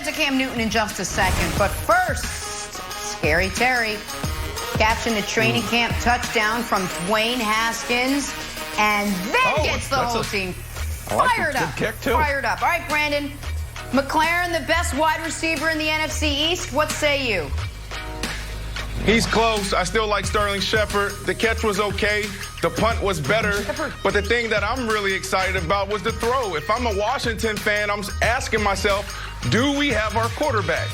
get to Cam Newton in just a second, but first, Scary Terry catching the training camp touchdown from Dwayne Haskins, and then gets the whole team fired up. Fired up. All right, Brandon. McLaren, the best wide receiver in the NFC East. What say you? He's close. I still like Sterling Shepard. The catch was okay. The punt was better. But the thing that I'm really excited about was the throw. If I'm a Washington fan, I'm asking myself, do we have our quarterback?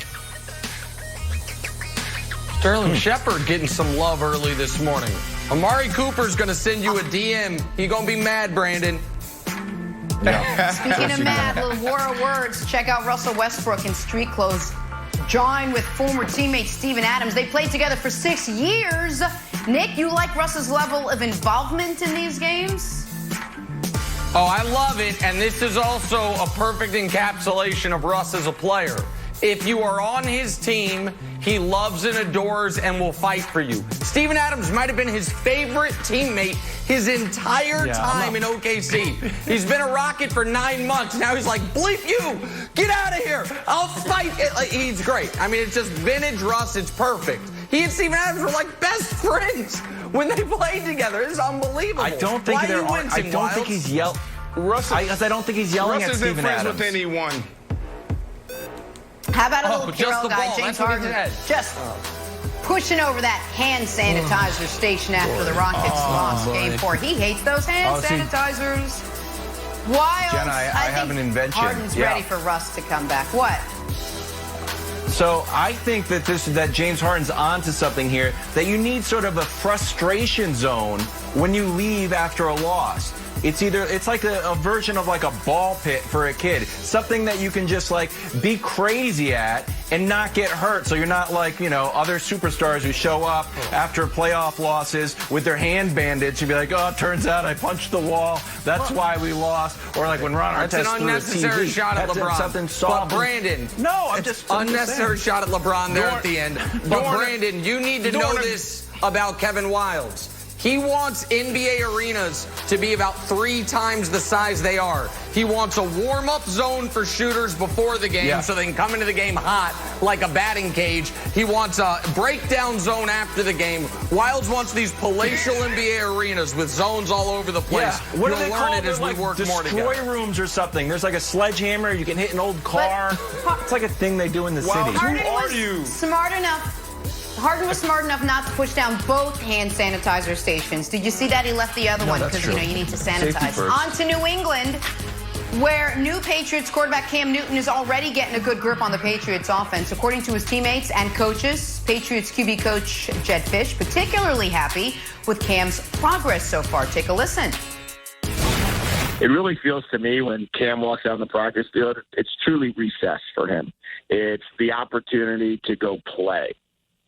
Sterling Shepard getting some love early this morning. Amari Cooper's going to send you a DM. He going to be mad, Brandon. Yeah. Speaking of mad, little war of words. Check out Russell Westbrook in street clothes. Joined with former teammate Steven Adams. They played together for 6 years. Nick, you like Russ's level of involvement in these games? Oh, I love it, and this is also a perfect encapsulation of Russ as a player. If you are on his team, he loves and adores and will fight for you. Steven Adams might have been his favorite teammate his entire time in OKC. He's been a Rocket for 9 months. Now he's like, bleep you, get out of here. I'll fight. He's great. I mean, it's just vintage Russ. It's perfect. He and Steven Adams were like best friends when they played together. It's unbelievable. I don't think think he's yelling. I don't think he's yelling at Steven Adams. Russ isn't friends with anyone. How about a little Carroll guy, ball. James Harden, just pushing over that hand sanitizer station after the Rockets lost Game 4. He hates those hand sanitizers. Wild. Jenna, I have an invention. Harden's ready for Russ to come back. What? So I think that James Harden's onto something here, that you need sort of a frustration zone when you leave after a loss. It's like a version of like a ball pit for a kid. Something that you can just like be crazy at and not get hurt. So you're not like, you know, other superstars who show up after playoff losses with their hand bandaged and be like, oh, it turns out I punched the wall. That's why we lost. Or like when Ron Artest That's an unnecessary shot at LeBron. Something soft. But Brandon, no, I'm just unnecessary shot at LeBron there at the end. But Brandon, you need to know this about Kevin Wildes. He wants NBA arenas to be about 3 times the size they are. He wants a warm-up zone for shooters before the game so they can come into the game hot like a batting cage. He wants a breakdown zone after the game. Wildes wants these palatial NBA areas with zones all over the place. Yeah. What You'll do they learn call it as we work more together. Destroy rooms or something. There's like a sledgehammer. You can hit an old car. It's like a thing they do in the city. Harden was smart enough. Harden was smart enough not to push down both hand sanitizer stations. Did you see that? He left the other one because, you know, you need to sanitize. On to New England, where new Patriots quarterback Cam Newton is already getting a good grip on the Patriots offense. According to his teammates and coaches, Patriots QB coach Jed Fish particularly happy with Cam's progress so far. Take a listen. It really feels to me when Cam walks out on the practice field, it's truly recess for him. It's the opportunity to go play.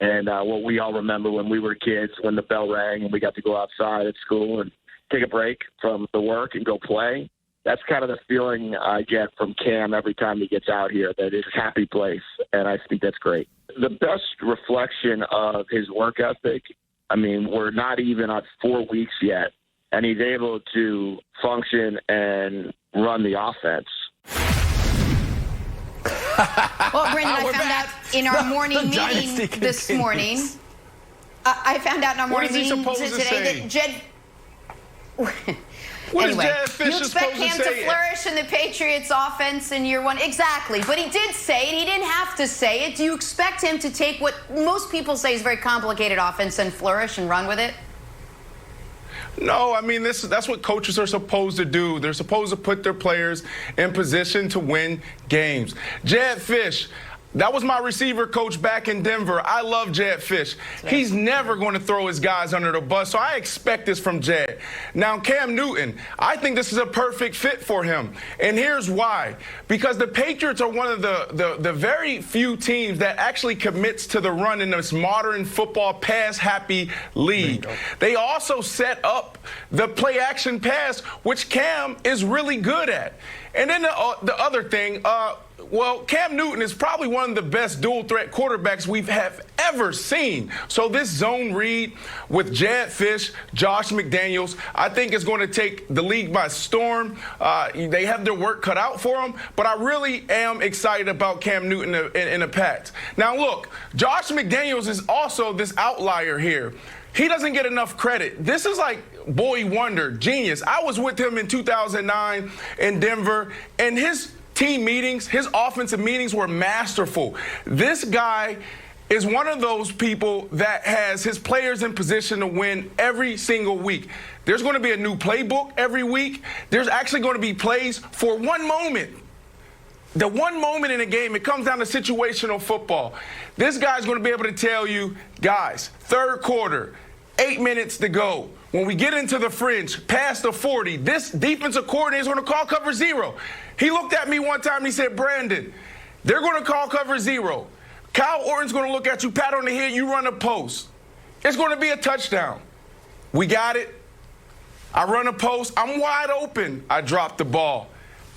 And what we all remember when we were kids, when the bell rang and we got to go outside at school and take a break from the work and go play, that's kind of the feeling I get from Cam every time he gets out here, that it's a happy place, and I think that's great. The best reflection of his work ethic, I mean, we're not even at 4 weeks yet, and he's able to function and run the offense. Well, Brendan, I found out in our morning meeting this morning. I found out in our morning meeting today that Jed. Anyway, you expect Cam to flourish in the Patriots offense in year 1. Exactly. But he did say it. He didn't have to say it. Do you expect him to take what most people say is a very complicated offense and flourish and run with it? No, I mean, that's what coaches are supposed to do. They're supposed to put their players in position to win games. Jed Fish, that was my receiver coach back in Denver. I love Jed Fish. He's never going to throw his guys under the bus, so I expect this from Jed. Now, Cam Newton, I think this is a perfect fit for him, and here's why. Because the Patriots are one of the very few teams that actually commits to the run in this modern football pass-happy league. They also set up the play-action pass, which Cam is really good at. And then the other thing, Well, Cam Newton is probably one of the best dual-threat quarterbacks we've ever seen. So this zone read with Jedd Fisch, Josh McDaniels, I think is going to take the league by storm. They have their work cut out for them, but I really am excited about Cam Newton in the Pats. Now, look, Josh McDaniels is also this outlier here. He doesn't get enough credit. This is like boy wonder, genius. I was with him in 2009 in Denver, and his team meetings, his offensive meetings were masterful. This guy is one of those people that has his players in position to win every single week. There's going to be a new playbook every week. There's actually going to be plays for one moment. The one moment in a game, it comes down to situational football. This guy's going to be able to tell you, guys, third quarter, 8 minutes to go. When we get into the fringe, past the 40, this defensive coordinator is going to call cover 0. He looked at me one time and he said, Brandon, they're going to call cover 0. Kyle Orton's going to look at you, pat on the head, you run a post. It's going to be a touchdown. We got it. I run a post. I'm wide open. I drop the ball.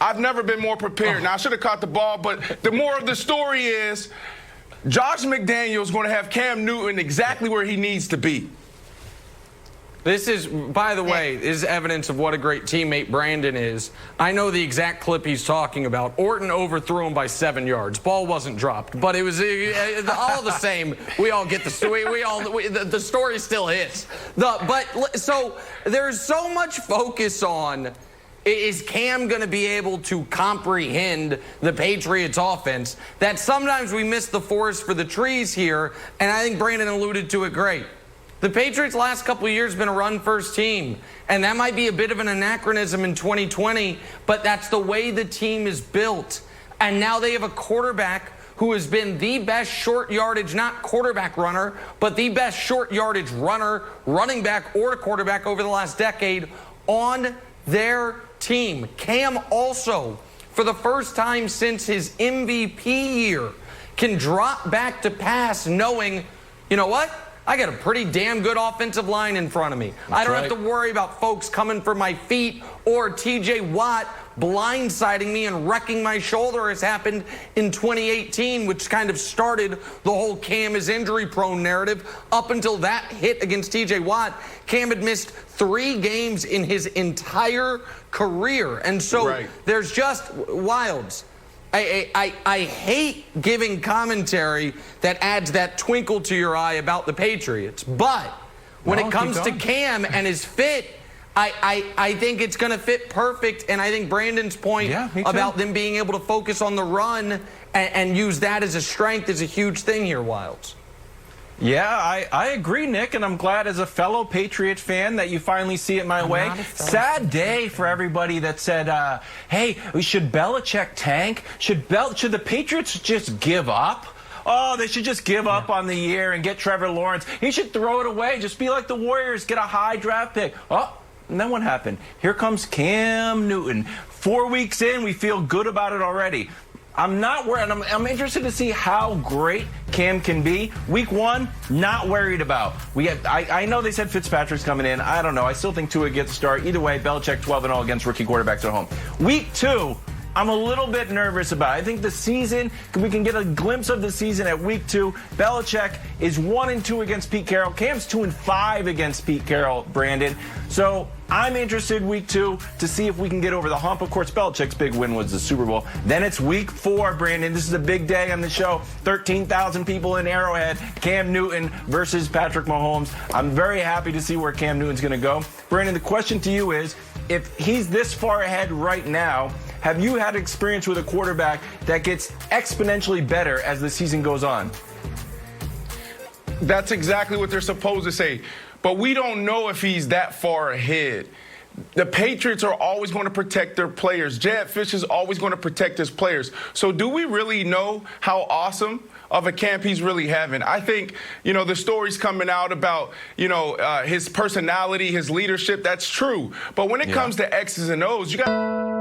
I've never been more prepared. Now, I should have caught the ball, but the moral of the story is Josh McDaniels is going to have Cam Newton exactly where he needs to be. This is, by the way, is evidence of what a great teammate Brandon is. I know the exact clip he's talking about. Orton overthrew him by 7 yards. Ball wasn't dropped, but it was all the same. We all get the story. The story still hits. So there's so much focus on, is Cam going to be able to comprehend the Patriots offense, that sometimes we miss the forest for the trees here, and I think Brandon alluded to it great. The Patriots' last couple of years have been a run-first team, and that might be a bit of an anachronism in 2020, but that's the way the team is built. And now they have a quarterback who has been the best short yardage, not quarterback runner, but the best short yardage runner, running back, or quarterback over the last decade on their team. Cam also, for the first time since his MVP year, can drop back to pass knowing, you know what? I got a pretty damn good offensive line in front of me. I don't have to worry about folks coming for my feet or TJ Watt blindsiding me and wrecking my shoulder, as happened in 2018, which kind of started the whole Cam is injury-prone narrative. Up until that hit against TJ Watt, Cam had missed 3 games in his entire career. And so there's just wilds. I hate giving commentary that adds that twinkle to your eye about the Patriots. But when it comes to Cam and his fit, I think it's going to fit perfect. And I think Brandon's point about them being able to focus on the run and use that as a strength is a huge thing here, Wilds. Yeah, I agree, Nick, and I'm glad as a fellow Patriot fan that you finally see it my way. Sad day for everybody that said, hey, should Belichick tank? Should the Patriots just give up? Oh, they should just give up on the year and get Trevor Lawrence. He should throw it away. Just be like the Warriors, get a high draft pick. Oh, and then what happened? Here comes Cam Newton. 4 weeks in, we feel good about it already. I'm not worried. I'm interested to see how great Cam can be. Week 1, not worried about. I know they said Fitzpatrick's coming in. I don't know. I still think Tua gets a start. Either way, Belichick 12-0 against rookie quarterbacks at home. Week 2, I'm a little bit nervous about. I think the season, we can get a glimpse of the season at week 2. Belichick is 1-2 against Pete Carroll. Cam's 2-5 against Pete Carroll, Brandon. So I'm interested week 2 to see if we can get over the hump. Of course, Belichick's big win was the Super Bowl. Then it's week 4, Brandon. This is a big day on the show. 13,000 people in Arrowhead. Cam Newton versus Patrick Mahomes. I'm very happy to see where Cam Newton's going to go. Brandon, the question to you is, if he's this far ahead right now, have you had experience with a quarterback that gets exponentially better as the season goes on? That's exactly what they're supposed to say. But we don't know if he's that far ahead. The Patriots are always going to protect their players. Jedd Fisch is always going to protect his players. So do we really know how awesome of a camp he's really having? I think, the stories coming out about, his personality, his leadership, that's true. But when it comes to X's and O's, you got